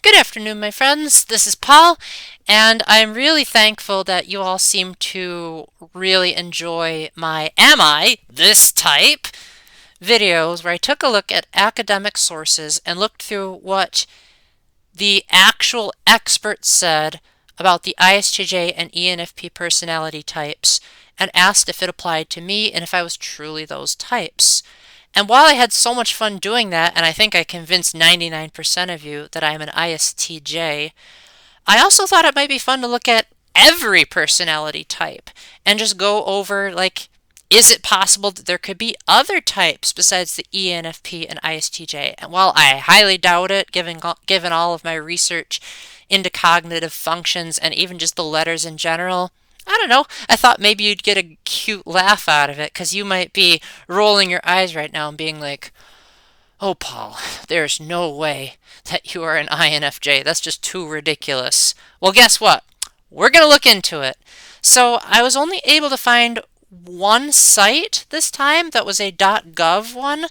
Good afternoon, my friends. This is Paul, and I'm really thankful that you all seem to really enjoy my Am I This Type videos where I took a look at academic sources and looked through what the actual experts said about the ISTJ and ENFP personality types and asked if it applied to me and if I was truly those types. And while I had so much fun doing that, and I think I convinced 99% of you that I'm an ISTJ, I also thought it might be fun to look at every personality type and just go over, like, is it possible that there could be other types besides the ENFP and ISTJ? And while I highly doubt it, given all of my research into cognitive functions and even just the letters in general, I don't know. I thought maybe you'd get a cute laugh out of it because you might be rolling your eyes right now and being like, oh, Paul, there's no way that you are an INFJ. That's just too ridiculous. Well, guess what? We're going to look into it. So I was only able to find one site this time that was a .gov one,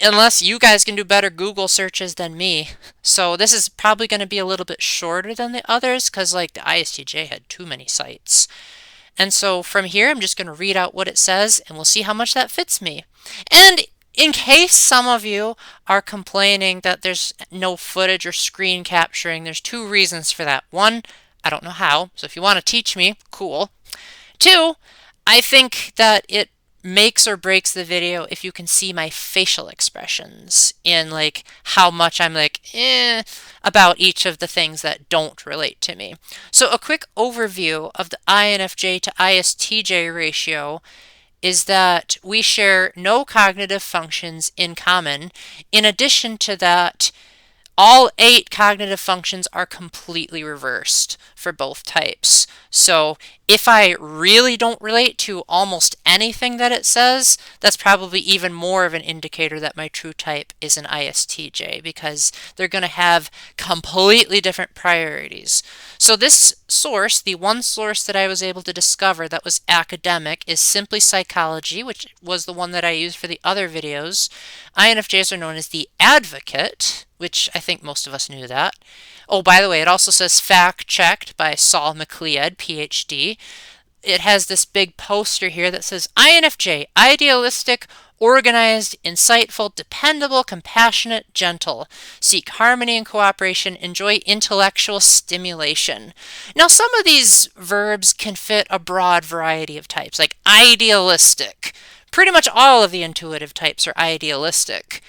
unless you guys can do better Google searches than me. So this is probably going to be a little bit shorter than the others because like the ISTJ had too many sites. And so from here, I'm just going to read out what it says and we'll see how much that fits me. And in case some of you are complaining that there's no footage or screen capturing, there's two reasons for that. One, I don't know how, so if you want to teach me, cool. Two, I think that it makes or breaks the video if you can see my facial expressions in like how much I'm like about each of the things that don't relate to me. So a quick overview of the INFJ to ISTJ ratio is that we share no cognitive functions in common. In addition to that, all 8 cognitive functions are completely reversed for both types. So if I really don't relate to almost anything that it says, that's probably even more of an indicator that my true type is an ISTJ because they're going to have completely different priorities. So this source, the one source that I was able to discover that was academic, is Simply Psychology, which was the one that I used for the other videos. INFJs are known as the Advocate, which I think most of us knew that. Oh, by the way, it also says fact-checked by Saul McLeod, PhD. It has this big poster here that says INFJ, idealistic, organized, insightful, dependable, compassionate, gentle. Seek harmony and cooperation. Enjoy intellectual stimulation. Now, some of these verbs can fit a broad variety of types, like idealistic. Pretty much all of the intuitive types are idealistic.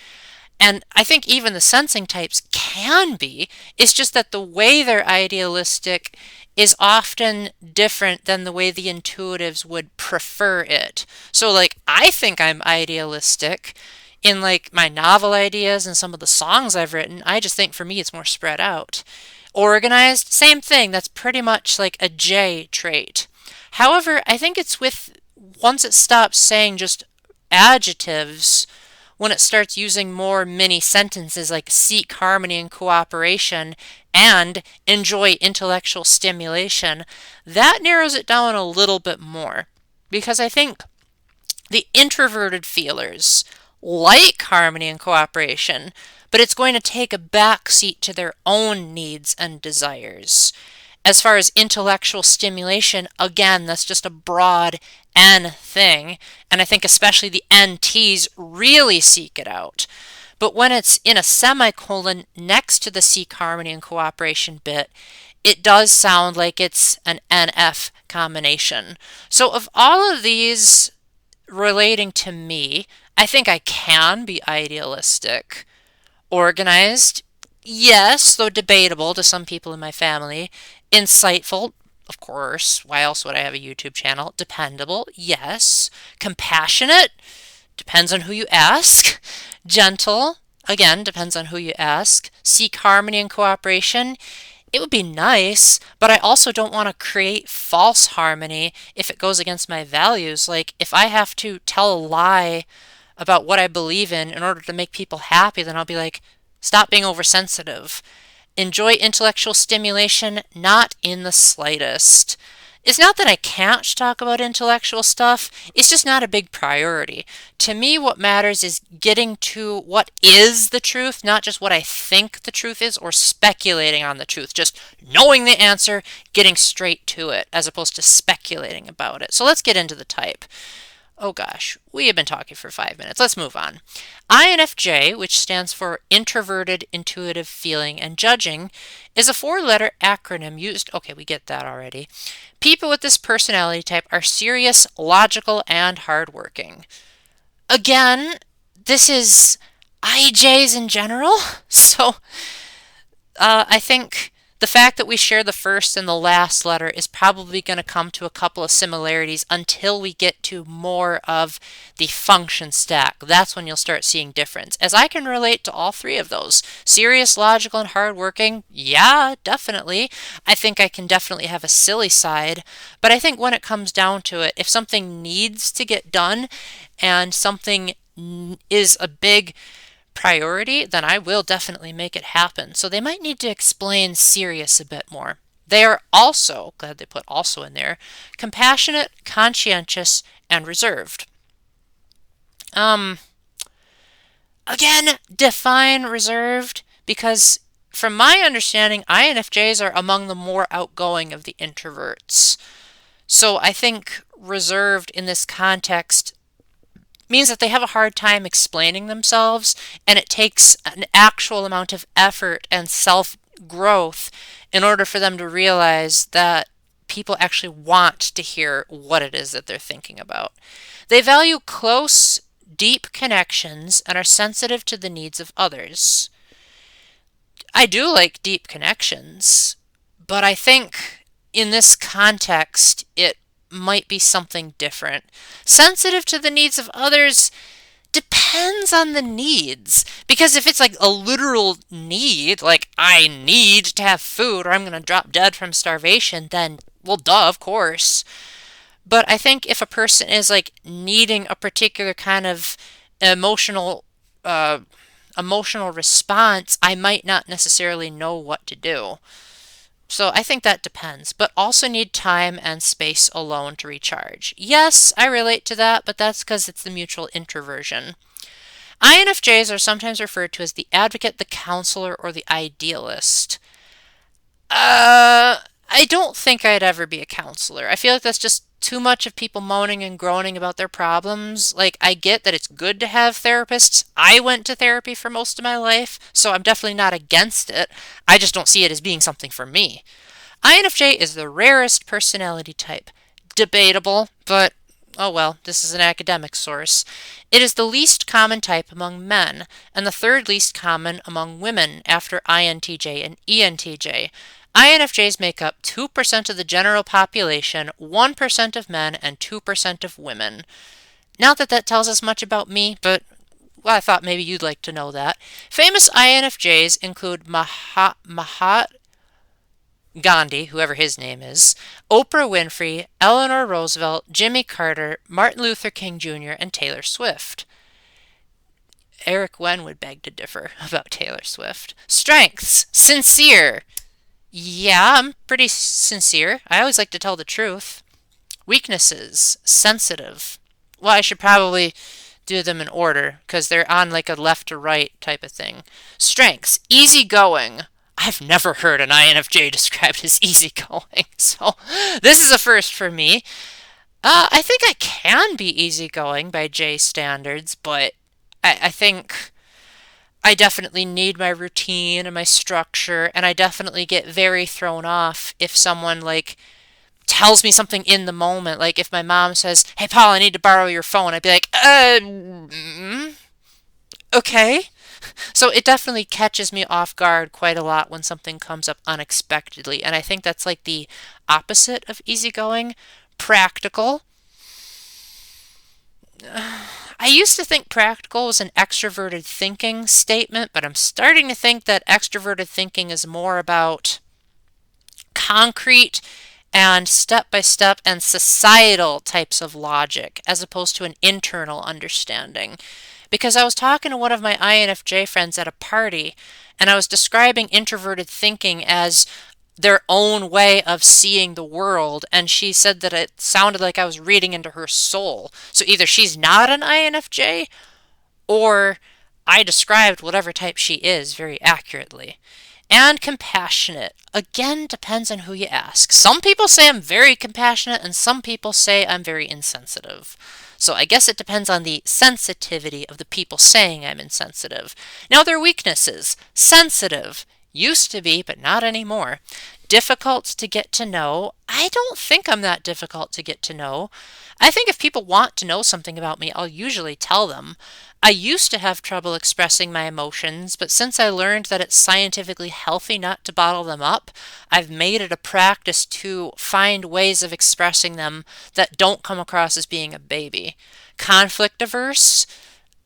And I think even the sensing types can be. It's just that the way they're idealistic is often different than the way the intuitives would prefer it. So like I think I'm idealistic in like my novel ideas and some of the songs I've written. I just think for me it's more spread out. Organized, same thing. That's pretty much like a J trait. However, I think it's with once it stops saying just adjectives, when it starts using more mini sentences like seek harmony and cooperation and enjoy intellectual stimulation, that narrows it down a little bit more. Because I think the introverted feelers like harmony and cooperation, but it's going to take a back seat to their own needs and desires. As far as intellectual stimulation, again, that's just a broad N thing, and I think especially the NTs really seek it out. But when it's in a semicolon next to the seek harmony and cooperation bit, it does sound like it's an NF combination. So of all of these relating to me, I think I can be idealistic. Organized, yes, though debatable to some people in my family. Insightful, of course. Why else would I have a YouTube channel? Dependable, yes. Compassionate, depends on who you ask. Gentle, again, depends on who you ask. Seek harmony and cooperation. It would be nice, but I also don't want to create false harmony if it goes against my values. Like, if I have to tell a lie about what I believe in order to make people happy, then I'll be like, stop being oversensitive. Enjoy intellectual stimulation, not in the slightest. It's not that I can't talk about intellectual stuff, it's just not a big priority. To me, what matters is getting to what is the truth, not just what I think the truth is or speculating on the truth. Just knowing the answer, getting straight to it, as opposed to speculating about it. So let's get into the type. Oh gosh, we have been talking for 5 minutes. Let's move on. INFJ, which stands for Introverted, Intuitive, Feeling, and Judging, is a 4-letter acronym used. Okay, we get that already. People with this personality type are serious, logical, and hardworking. Again, this is IJs in general, so I think the fact that we share the first and the last letter is probably going to come to a couple of similarities until we get to more of the function stack. That's when you'll start seeing difference. As I can relate to all three of those. Serious, logical, and hardworking, yeah, definitely. I think I can definitely have a silly side, but I think when it comes down to it, if something needs to get done and something is a big priority, then I will definitely make it happen. So they might need to explain serious a bit more. They are also, glad they put also in there, compassionate, conscientious, and reserved. Again, define reserved, because from my understanding, INFJs are among the more outgoing of the introverts. So I think reserved in this context means that they have a hard time explaining themselves, and it takes an actual amount of effort and self-growth in order for them to realize that people actually want to hear what it is that they're thinking about. They value close, deep connections and are sensitive to the needs of others. I do like deep connections, but I think in this context, it might be something different. Sensitive to the needs of others depends on the needs. Because if it's like a literal need, like I need to have food or I'm going to drop dead from starvation, then, well, duh, of course. But I think if a person is like needing a particular kind of emotional emotional response, I might not necessarily know what to do. So I think that depends, but also need time and space alone to recharge. Yes, I relate to that, but that's because it's the mutual introversion. INFJs are sometimes referred to as the advocate, the counselor, or the idealist. I don't think I'd ever be a counselor. I feel like that's just too much of people moaning and groaning about their problems. Like, I get that it's good to have therapists. I went to therapy for most of my life, so I'm definitely not against it. I just don't see it as being something for me. INFJ is the rarest personality type. Debatable, but oh well, this is an academic source. It is the least common type among men, and the third least common among women after INTJ and ENTJ. INFJs make up 2% of the general population, 1% of men, and 2% of women. Not that that tells us much about me, but well, I thought maybe you'd like to know that. Famous INFJs include Mahatma Gandhi, whoever his name is, Oprah Winfrey, Eleanor Roosevelt, Jimmy Carter, Martin Luther King Jr., and Taylor Swift. Eric Wen would beg to differ about Taylor Swift. Strengths: sincere. Yeah, I'm pretty sincere. I always like to tell the truth. Weaknesses: sensitive. Well, I should probably do them in order because they're on like a left to right type of thing. Strengths: easygoing. I've never heard an INFJ described as easygoing, so this is a first for me. I think I can be easygoing by J standards, but I think I definitely need my routine and my structure, and I definitely get very thrown off if someone like tells me something in the moment. Like if my mom says, "Hey Paul, I need to borrow your phone," I'd be like, okay. So it definitely catches me off guard quite a lot when something comes up unexpectedly, and I think that's like the opposite of easygoing. Practical. I used to think practical was an extroverted thinking statement, but I'm starting to think that extroverted thinking is more about concrete and step-by-step and societal types of logic as opposed to an internal understanding. Because I was talking to one of my INFJ friends at a party, and I was describing introverted thinking as their own way of seeing the world, and she said that it sounded like I was reading into her soul. So either she's not an INFJ, or I described whatever type she is very accurately. And compassionate. Again, depends on who you ask. Some people say I'm very compassionate, and some people say I'm very insensitive. So I guess it depends on the sensitivity of the people saying I'm insensitive. Now, their weaknesses. Sensitive. Used to be, but not anymore. Difficult to get to know. I don't think I'm that difficult to get to know. I think if people want to know something about me, I'll usually tell them. I used to have trouble expressing my emotions, but since I learned that it's scientifically healthy not to bottle them up, I've made it a practice to find ways of expressing them that don't come across as being a baby. Conflict averse.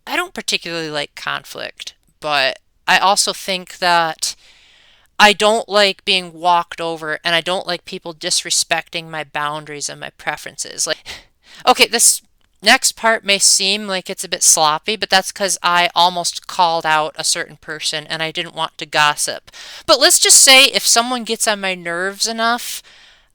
I don't particularly like conflict, but I also think that I don't like being walked over, and I don't like people disrespecting my boundaries and my preferences. Like, okay, this next part may seem like it's a bit sloppy, but that's because I almost called out a certain person and I didn't want to gossip. But let's just say if someone gets on my nerves enough,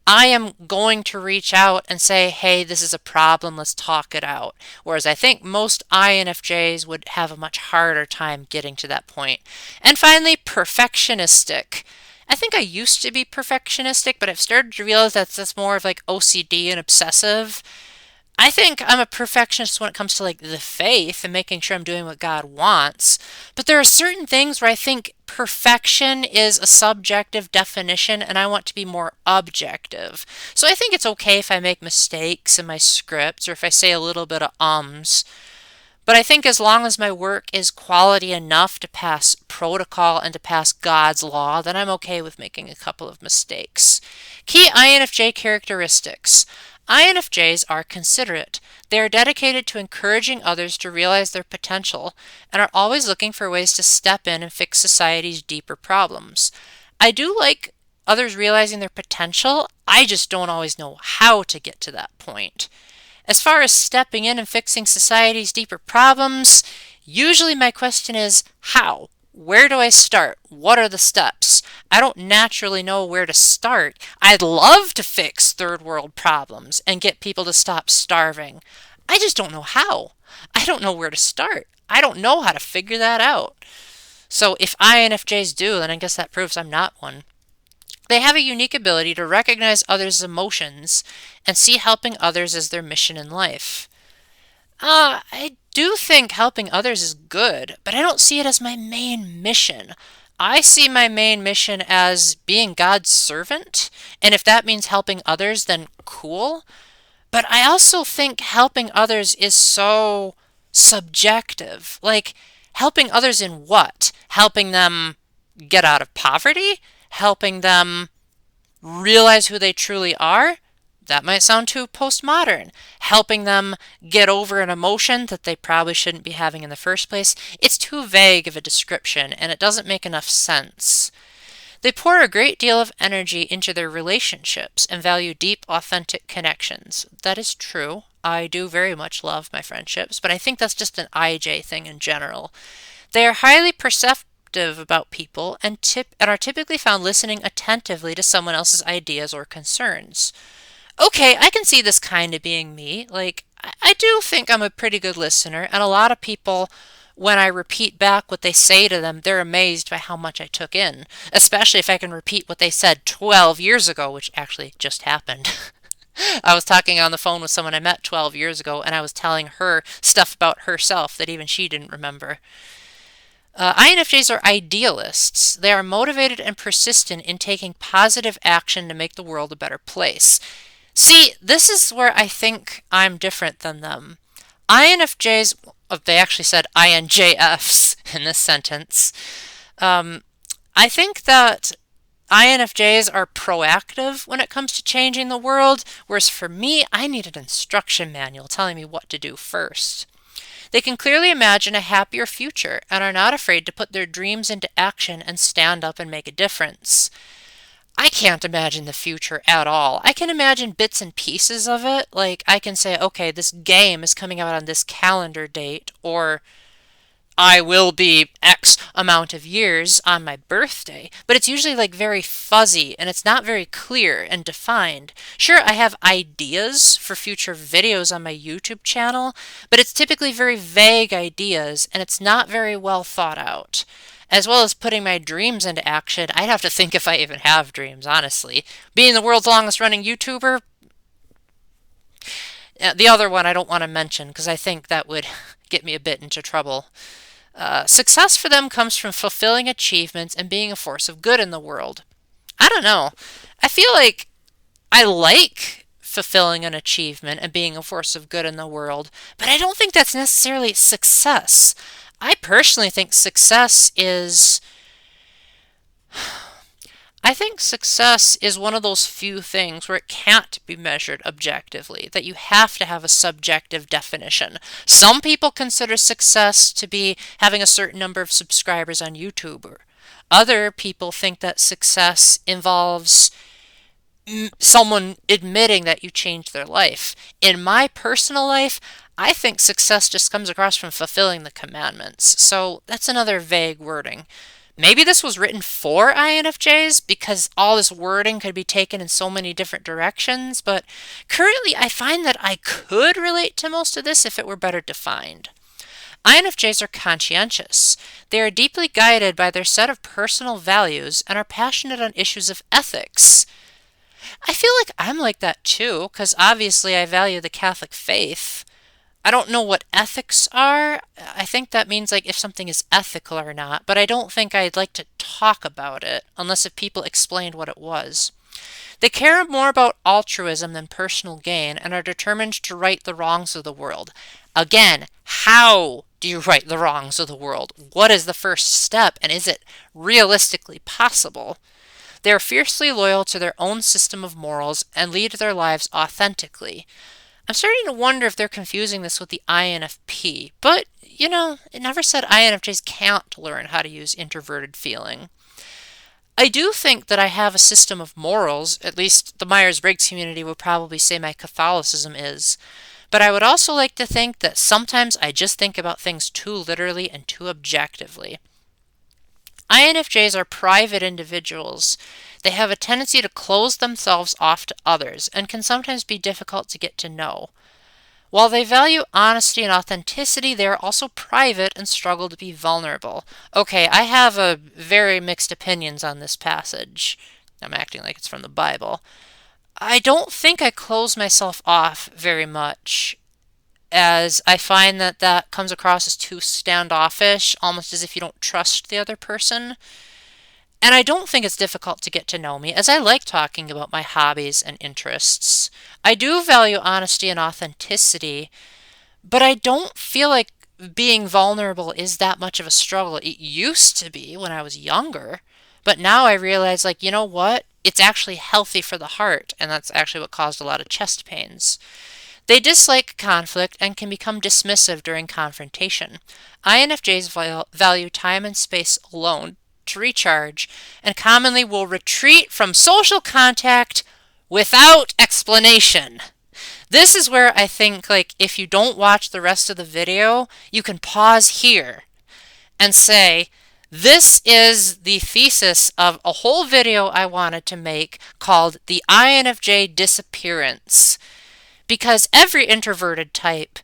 I am going to reach out and say, hey, this is a problem, let's talk it out. Whereas I think most INFJs would have a much harder time getting to that point. And finally, perfectionistic. I think I used to be perfectionistic, but I've started to realize that's more of like OCD and obsessive. I think I'm a perfectionist when it comes to like the faith and making sure I'm doing what God wants. But there are certain things where I think perfection is a subjective definition and I want to be more objective. So I think it's okay if I make mistakes in my scripts or if I say a little bit of ums. But I think as long as my work is quality enough to pass protocol and to pass God's law, then I'm okay with making a couple of mistakes. Key INFJ characteristics. INFJs are considerate. They are dedicated to encouraging others to realize their potential and are always looking for ways to step in and fix society's deeper problems. I do like others realizing their potential, I just don't always know how to get to that point. As far as stepping in and fixing society's deeper problems, usually my question is how? Where do I start? What are the steps? I don't naturally know where to start. I'd love to fix third world problems and get people to stop starving. I just don't know how. I don't know where to start. I don't know how to figure that out. So if INFJs do, then I guess that proves I'm not one. They have a unique ability to recognize others' emotions and see helping others as their mission in life. I do think helping others is good, but I don't see it as my main mission. I see my main mission as being God's servant, and if that means helping others, then cool. But I also think helping others is so subjective. Like, helping others in what? Helping them get out of poverty? Helping them realize who they truly are? That might sound too postmodern. Helping them get over an emotion that they probably shouldn't be having in the first place. It's too vague of a description, and it doesn't make enough sense. They pour a great deal of energy into their relationships and value deep, authentic connections. That is true. I do very much love my friendships, but I think that's just an IJ thing in general. They are highly perceptive about people and are typically found listening attentively to someone else's ideas or concerns. Okay, I can see this kind of being me. Like, I do think I'm a pretty good listener, and a lot of people, when I repeat back what they say to them, they're amazed by how much I took in, especially if I can repeat what they said 12 years ago, which actually just happened. I was talking on the phone with someone I met 12 years ago, and I was telling her stuff about herself that even she didn't remember. INFJs are idealists. They are motivated and persistent in taking positive action to make the world a better place. See, this is where I think I'm different than them. INFJs, they actually said INJFs in this sentence. I think that INFJs are proactive when it comes to changing the world, whereas for me, I need an instruction manual telling me what to do first. They can clearly imagine a happier future and are not afraid to put their dreams into action and stand up and make a difference. I can't imagine the future at all. I can imagine bits and pieces of it. Like, I can say, okay, this game is coming out on this calendar date, or I will be X amount of years on my birthday, but it's usually like very fuzzy and it's not very clear and defined. Sure, I have ideas for future videos on my YouTube channel, but it's typically very vague ideas and it's not very well thought out. As well as putting my dreams into action, I'd have to think if I even have dreams, honestly. Being the world's longest running YouTuber, the other one I don't want to mention because I think that would get me a bit into trouble. Success for them comes from fulfilling achievements and being a force of good in the world. I don't know. I feel like I like fulfilling an achievement and being a force of good in the world, but I don't think that's necessarily success. I personally think success is one of those few things where it can't be measured objectively, that you have to have a subjective definition. Some people consider success to be having a certain number of subscribers on YouTube. Other people think that success involves someone admitting that you changed their life. In my personal life, I think success just comes across from fulfilling the commandments. So that's another vague wording. Maybe this was written for INFJs because all this wording could be taken in so many different directions, but currently I find that I could relate to most of this if it were better defined. INFJs are conscientious. They are deeply guided by their set of personal values and are passionate on issues of ethics. I feel like I'm like that too, because obviously I value the Catholic faith. I don't know what ethics are. I think that means like if something is ethical or not, but I don't think I'd like to talk about it unless if people explained what it was. They care more about altruism than personal gain and are determined to right the wrongs of the world. Again, how do you right the wrongs of the world? What is the first step, and is it realistically possible? They are fiercely loyal to their own system of morals and lead their lives authentically. I'm starting to wonder if they're confusing this with the INFP, but, it never said INFJs can't learn how to use introverted feeling. I do think that I have a system of morals, at least the Myers-Briggs community would probably say my Catholicism is, but I would also like to think that sometimes I just think about things too literally and too objectively. INFJs are private individuals. They have a tendency to close themselves off to others and can sometimes be difficult to get to know. While they value honesty and authenticity, they are also private and struggle to be vulnerable. Okay, I have a very mixed opinions on this passage. I'm acting like it's from the Bible. I don't think I close myself off very much, as I find that that comes across as too standoffish, almost as if you don't trust the other person. And I don't think it's difficult to get to know me, as I like talking about my hobbies and interests. I do value honesty and authenticity, but I don't feel like being vulnerable is that much of a struggle. It used to be when I was younger, but now I realize, you know what? It's actually healthy for the heart, and that's actually what caused a lot of chest pains. They dislike conflict and can become dismissive during confrontation. INFJs value time and space alone to recharge and commonly will retreat from social contact without explanation. This is where I think if you don't watch the rest of the video, you can pause here and say, this is the thesis of a whole video I wanted to make called The INFJ Disappearance. Because every introverted type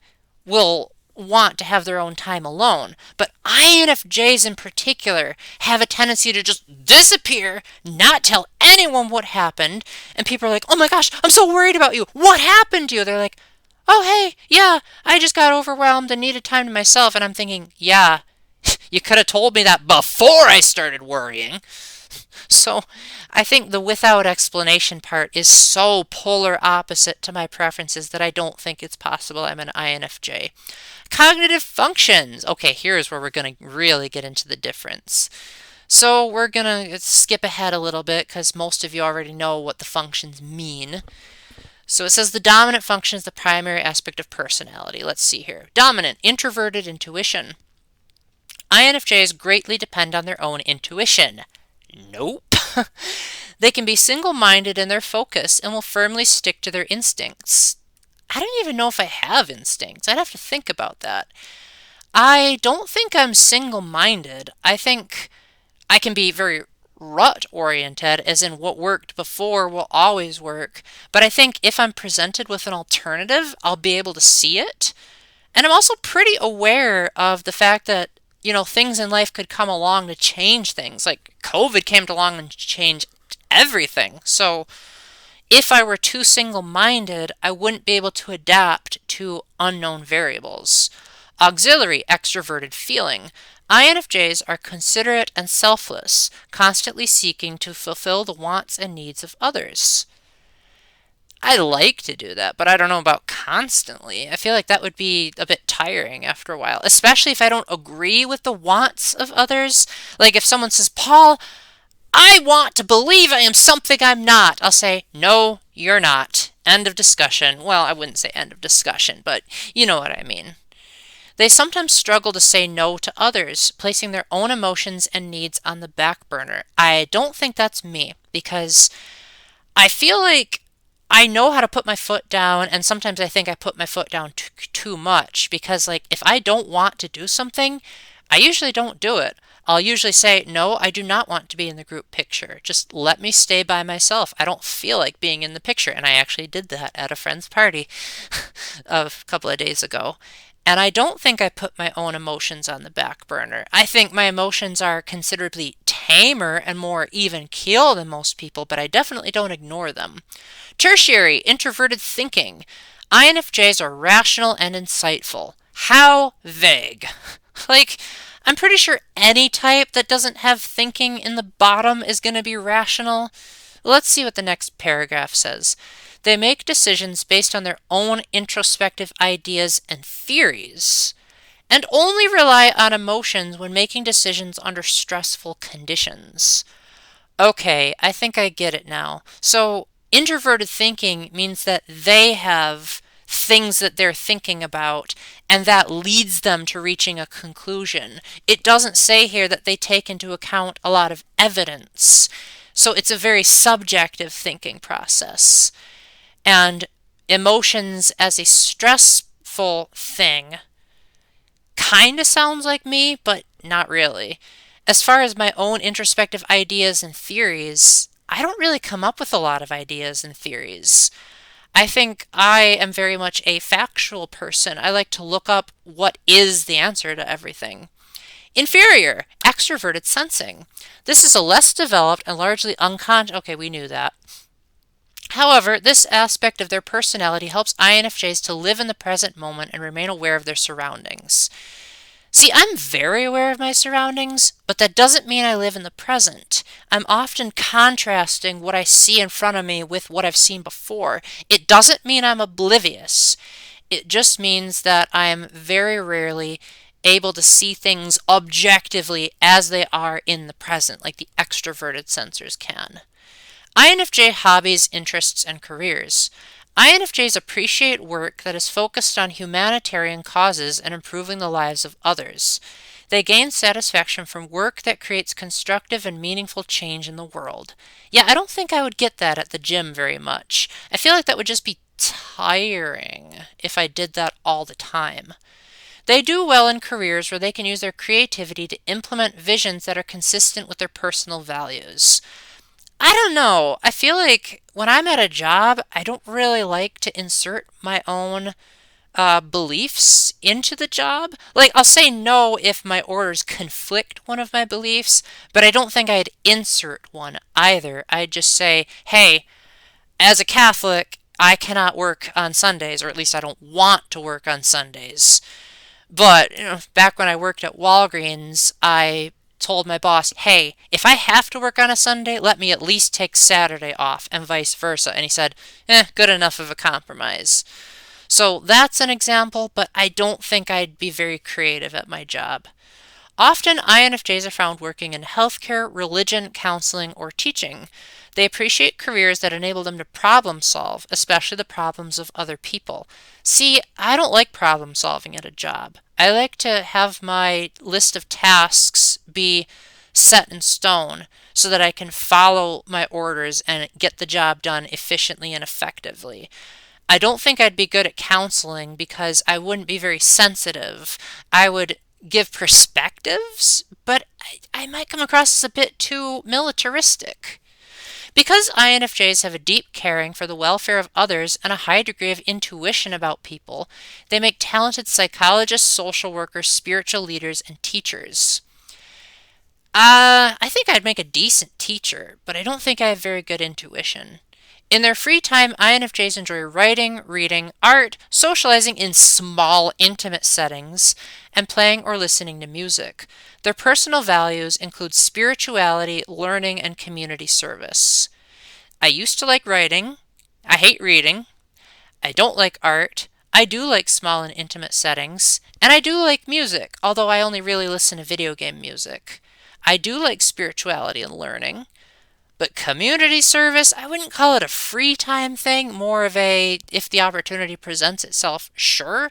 will want to have their own time alone, but INFJs in particular have a tendency to just disappear, not tell anyone what happened, and people are like, oh my gosh, I'm so worried about you. What happened to you? They're like, oh hey, yeah, I just got overwhelmed and needed time to myself. And I'm thinking, yeah, you could have told me that before I started worrying. So I think the without explanation part is so polar opposite to my preferences that I don't think it's possible I'm an INFJ. Cognitive functions. Okay, here's where we're going to really get into the difference. So we're going to skip ahead a little bit because most of you already know what the functions mean. So it says the dominant function is the primary aspect of personality. Let's see here. Dominant, introverted intuition. INFJs greatly depend on their own intuition. Nope. They can be single-minded in their focus and will firmly stick to their instincts. I don't even know if I have instincts. I'd have to think about that. I don't think I'm single-minded. I think I can be very rut-oriented, as in what worked before will always work. But I think if I'm presented with an alternative, I'll be able to see it. And I'm also pretty aware of the fact that, things in life could come along to change things. Like COVID came along and changed everything. So if I were too single-minded, I wouldn't be able to adapt to unknown variables. Auxiliary extroverted feeling. INFJs are considerate and selfless, constantly seeking to fulfill the wants and needs of others. I like to do that, but I don't know about constantly. I feel like that would be a bit tiring after a while, especially if I don't agree with the wants of others. Like if someone says, Paul, I want to believe I am something I'm not. I'll say, no, you're not. End of discussion. Well, I wouldn't say end of discussion, but you know what I mean. They sometimes struggle to say no to others, placing their own emotions and needs on the back burner. I don't think that's me because I feel like I know how to put my foot down, and sometimes I think I put my foot down too much because, like, if I don't want to do something, I usually don't do it. I'll usually say, no, I do not want to be in the group picture. Just let me stay by myself. I don't feel like being in the picture. And I actually did that at a friend's party a couple of days ago. And I don't think I put my own emotions on the back burner. I think my emotions are considerably tamer and more even keel than most people, but I definitely don't ignore them. Tertiary, introverted thinking. INFJs are rational and insightful. How vague. Like, I'm pretty sure any type that doesn't have thinking in the bottom is going to be rational. Let's see what the next paragraph says. They make decisions based on their own introspective ideas and theories, and only rely on emotions when making decisions under stressful conditions. Okay, I think I get it now. So, introverted thinking means that they have things that they're thinking about, and that leads them to reaching a conclusion. It doesn't say here that they take into account a lot of evidence. So it's a very subjective thinking process. And emotions as a stressful thing kind of sounds like me, but not really. As far as my own introspective ideas and theories, I don't really come up with a lot of ideas and theories. I think I am very much a factual person. I like to look up what is the answer to everything. Inferior, extroverted sensing. This is a less developed and largely unconscious. Okay, we knew that. However, this aspect of their personality helps INFJs to live in the present moment and remain aware of their surroundings. See, I'm very aware of my surroundings, but that doesn't mean I live in the present. I'm often contrasting what I see in front of me with what I've seen before. It doesn't mean I'm oblivious. It just means that I am very rarely able to see things objectively as they are in the present, like the extroverted sensors can. INFJ hobbies, interests, and careers. INFJs appreciate work that is focused on humanitarian causes and improving the lives of others. They gain satisfaction from work that creates constructive and meaningful change in the world. Yeah, I don't think I would get that at the gym very much. I feel like that would just be tiring if I did that all the time. They do well in careers where they can use their creativity to implement visions that are consistent with their personal values. I don't know. I feel like when I'm at a job, I don't really like to insert my own beliefs into the job. Like, I'll say no if my orders conflict one of my beliefs, but I don't think I'd insert one either. I'd just say, hey, as a Catholic, I cannot work on Sundays, or at least I don't want to work on Sundays. But, back when I worked at Walgreens, I told my boss, hey, if I have to work on a Sunday, let me at least take Saturday off, and vice versa. And he said, good enough of a compromise. So that's an example, but I don't think I'd be very creative at my job. Often, INFJs are found working in healthcare, religion, counseling, or teaching. They appreciate careers that enable them to problem solve, especially the problems of other people. See, I don't like problem solving at a job. I like to have my list of tasks be set in stone so that I can follow my orders and get the job done efficiently and effectively. I don't think I'd be good at counseling because I wouldn't be very sensitive. I would give perspectives, but I might come across as a bit too militaristic. Because INFJs have a deep caring for the welfare of others and a high degree of intuition about people, they make talented psychologists, social workers, spiritual leaders, and teachers. I think I'd make a decent teacher, but I don't think I have very good intuition. In their free time, INFJs enjoy writing, reading, art, socializing in small, intimate settings, and playing or listening to music. Their personal values include spirituality, learning, and community service. I used to like writing. I hate reading. I don't like art. I do like small and intimate settings. And I do like music, although I only really listen to video game music. I do like spirituality and learning. But community service, I wouldn't call it a free time thing, more of a if the opportunity presents itself, sure,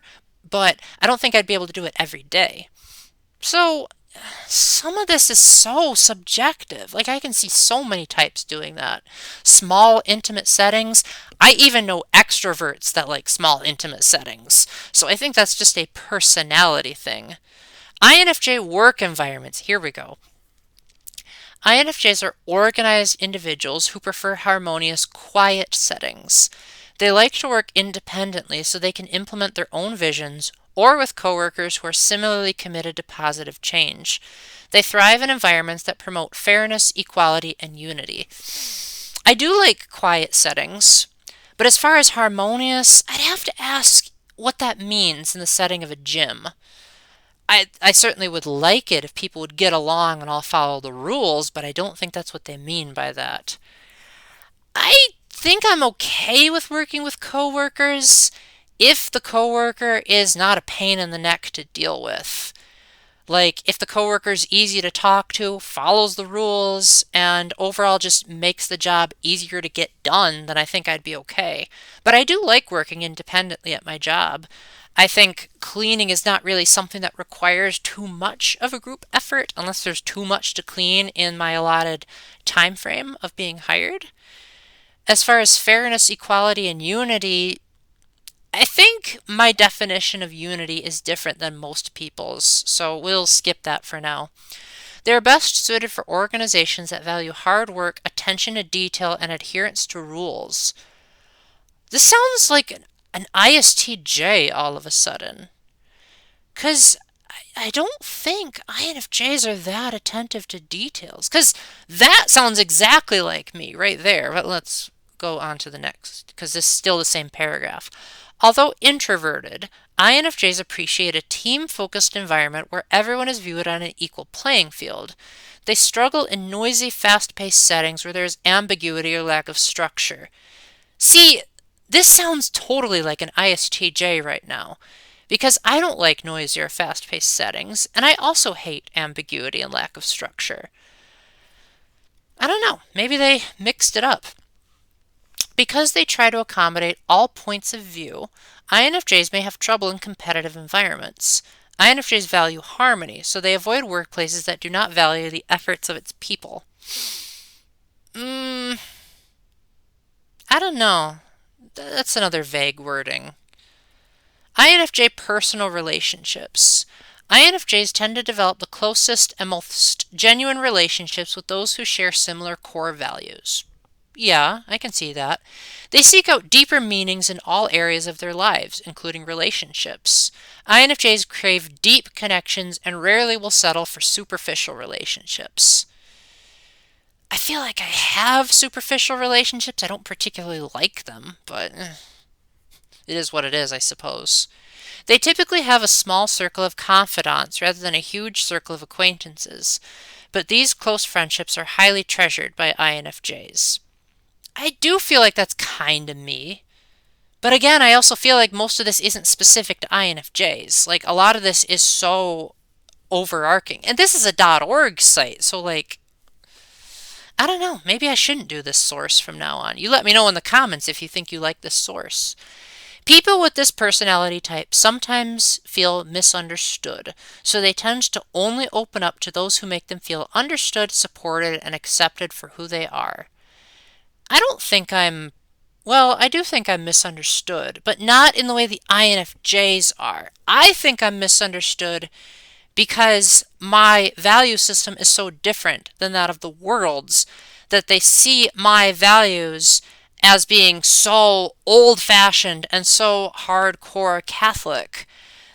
but I don't think I'd be able to do it every day. So some of this is so subjective. Like I can see so many types doing that. Small, intimate settings. I even know extroverts that like small, intimate settings. So I think that's just a personality thing. INFJ work environments. Here we go. INFJs are organized individuals who prefer harmonious, quiet settings. They like to work independently so they can implement their own visions or with coworkers who are similarly committed to positive change. They thrive in environments that promote fairness, equality, and unity. I do like quiet settings, but as far as harmonious, I'd have to ask what that means in the setting of a gym. I certainly would like it if people would get along and all follow the rules, but I don't think that's what they mean by that. I think I'm okay with working with coworkers if the coworker is not a pain in the neck to deal with. Like, if the coworker's easy to talk to, follows the rules, and overall just makes the job easier to get done, then I think I'd be okay. But I do like working independently at my job. I think cleaning is not really something that requires too much of a group effort unless there's too much to clean in my allotted time frame of being hired. As far as fairness, equality, and unity, I think my definition of unity is different than most people's, so we'll skip that for now. They're best suited for organizations that value hard work, attention to detail, and adherence to rules. This sounds like an ISTJ all of a sudden. Because I don't think INFJs are that attentive to details. Because that sounds exactly like me right there. But let's go on to the next, because this is still the same paragraph. Although introverted, INFJs appreciate a team-focused environment where everyone is viewed on an equal playing field. They struggle in noisy, fast-paced settings where there is ambiguity or lack of structure. See, this sounds totally like an ISTJ right now, because I don't like noisy or fast-paced settings, and I also hate ambiguity and lack of structure. I don't know, maybe they mixed it up. Because they try to accommodate all points of view, INFJs may have trouble in competitive environments. INFJs value harmony, so they avoid workplaces that do not value the efforts of its people. I don't know. That's another vague wording. INFJ personal relationships. INFJs tend to develop the closest and most genuine relationships with those who share similar core values. Yeah, I can see that. They seek out deeper meanings in all areas of their lives, including relationships. INFJs crave deep connections and rarely will settle for superficial relationships. I feel like I have superficial relationships. I don't particularly like them, but it is what it is, I suppose. They typically have a small circle of confidants rather than a huge circle of acquaintances, but these close friendships are highly treasured by INFJs. I do feel like that's kind of me. But again, I also feel like most of this isn't specific to INFJs. Like, a lot of this is so overarching. And this is a .org site, so like, I don't know. Maybe I shouldn't do this source from now on. You let me know in the comments if you think you like this source. People with this personality type sometimes feel misunderstood, so they tend to only open up to those who make them feel understood, supported, and accepted for who they are. I don't think I do think I'm misunderstood, but not in the way the INFJs are. I think I'm misunderstood because my value system is so different than that of the world's, that they see my values as being so old-fashioned and so hardcore Catholic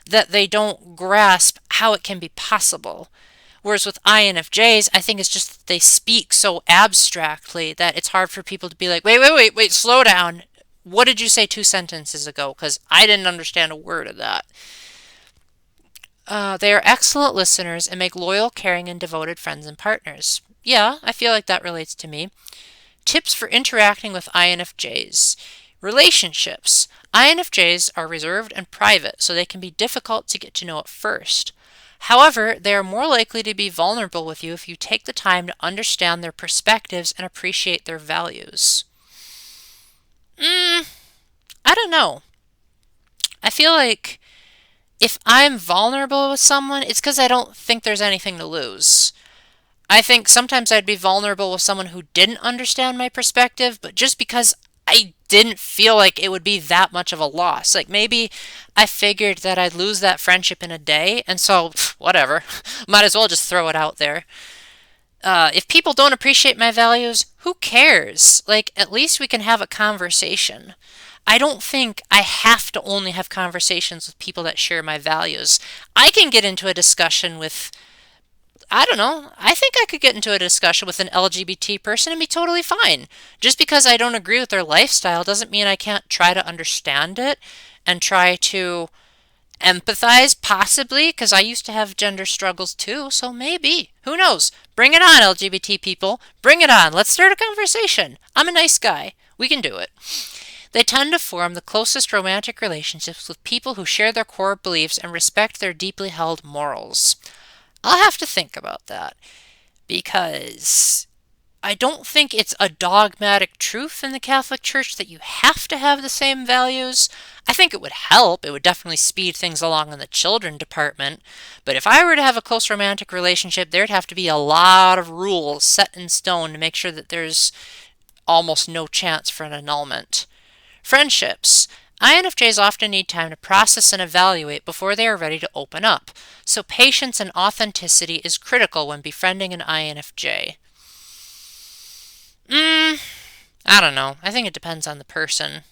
that they don't grasp how it can be possible. Whereas with INFJs, I think it's just that they speak so abstractly that it's hard for people to be like, wait, slow down. What did you say 2 sentences ago? Because I didn't understand a word of that. They are excellent listeners and make loyal, caring, and devoted friends and partners. Yeah, I feel like that relates to me. Tips for interacting with INFJs. Relationships. INFJs are reserved and private, so they can be difficult to get to know at first. However, they are more likely to be vulnerable with you if you take the time to understand their perspectives and appreciate their values. I don't know. I feel like if I'm vulnerable with someone, it's because I don't think there's anything to lose. I think sometimes I'd be vulnerable with someone who didn't understand my perspective, but just because I didn't feel like it would be that much of a loss. Like maybe I figured that I'd lose that friendship in a day, and so whatever. Might as well just throw it out there. If people don't appreciate my values, who cares? Like, at least we can have a conversation. I don't think I have to only have conversations with people that share my values. I can get into a discussion with, I don't know, I think I could get into a discussion with an LGBT person and be totally fine. Just because I don't agree with their lifestyle doesn't mean I can't try to understand it and try to empathize, possibly, because I used to have gender struggles too, so maybe. Who knows? Bring it on, LGBT people. Bring it on. Let's start a conversation. I'm a nice guy. We can do it. They tend to form the closest romantic relationships with people who share their core beliefs and respect their deeply held morals. I'll have to think about that, because I don't think it's a dogmatic truth in the Catholic Church that you have to have the same values. I think it would help. It would definitely speed things along in the children department. But if I were to have a close romantic relationship, there'd have to be a lot of rules set in stone to make sure that there's almost no chance for an annulment. Friendships. INFJs often need time to process and evaluate before they are ready to open up. So patience and authenticity is critical when befriending an INFJ. I don't know. I think it depends on the person.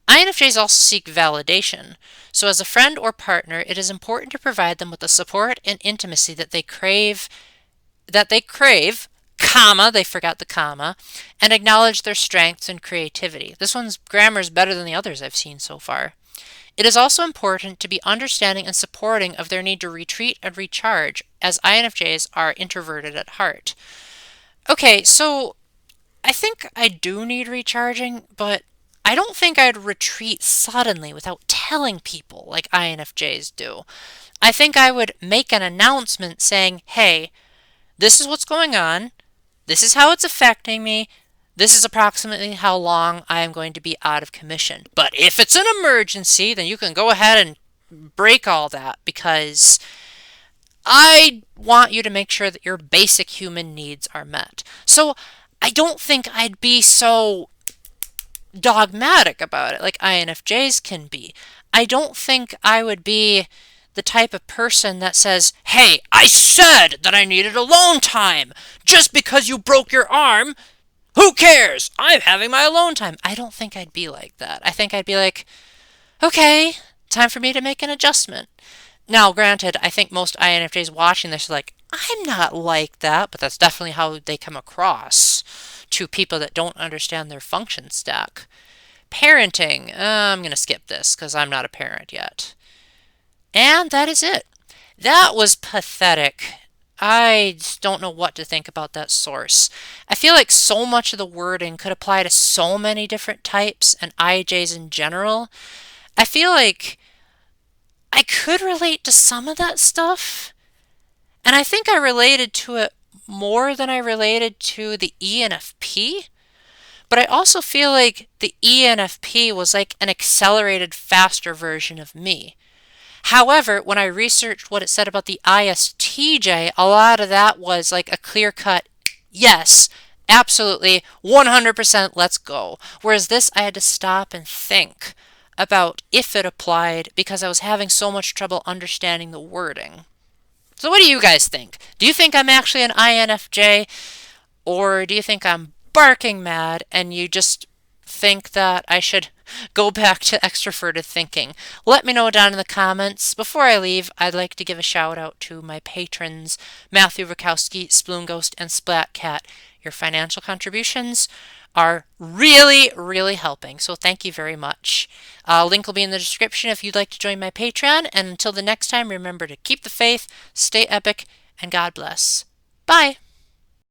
INFJs also seek validation. So as a friend or partner, it is important to provide them with the support and intimacy that they crave, comma, they forgot the comma, and acknowledge their strengths and creativity. This one's grammar is better than the others I've seen so far. It is also important to be understanding and supporting of their need to retreat and recharge, as INFJs are introverted at heart. Okay, so I think I do need recharging, but I don't think I'd retreat suddenly without telling people like INFJs do. I think I would make an announcement saying, hey, this is what's going on. This is how it's affecting me. This is approximately how long I am going to be out of commission. But if it's an emergency, then you can go ahead and break all that, because I want you to make sure that your basic human needs are met. So I don't think I'd be so dogmatic about it like INFJs can be. I don't think I would be the type of person that says, hey, I said that I needed alone time. Just because you broke your arm, who cares? I'm having my alone time. I don't think I'd be like that. I think I'd be like, okay, time for me to make an adjustment. Now, granted, I think most INFJs watching this are like, I'm not like that, but that's definitely how they come across to people that don't understand their function stack. Parenting. I'm going to skip this because I'm not a parent yet. And that is it. That was pathetic. I just don't know what to think about that source. I feel like so much of the wording could apply to so many different types and IJs in general. I feel like I could relate to some of that stuff, and I think I related to it more than I related to the ENFP. But I also feel like the ENFP was like an accelerated, faster version of me. However, when I researched what it said about the ISTJ, a lot of that was like a clear-cut, yes, absolutely, 100%, let's go. Whereas this, I had to stop and think about if it applied because I was having so much trouble understanding the wording. So what do you guys think? Do you think I'm actually an INFJ, or do you think I'm barking mad and you just think that I should go back to extroverted thinking? Let me know down in the comments. Before I leave, I'd like to give a shout out to my patrons, Matthew Rakowski, Sploon Ghost, and Splat Cat. Your financial contributions are really, really helping. So thank you very much. Link will be in the description if you'd like to join my Patreon. And until the next time, remember to keep the faith, stay epic, and God bless. Bye.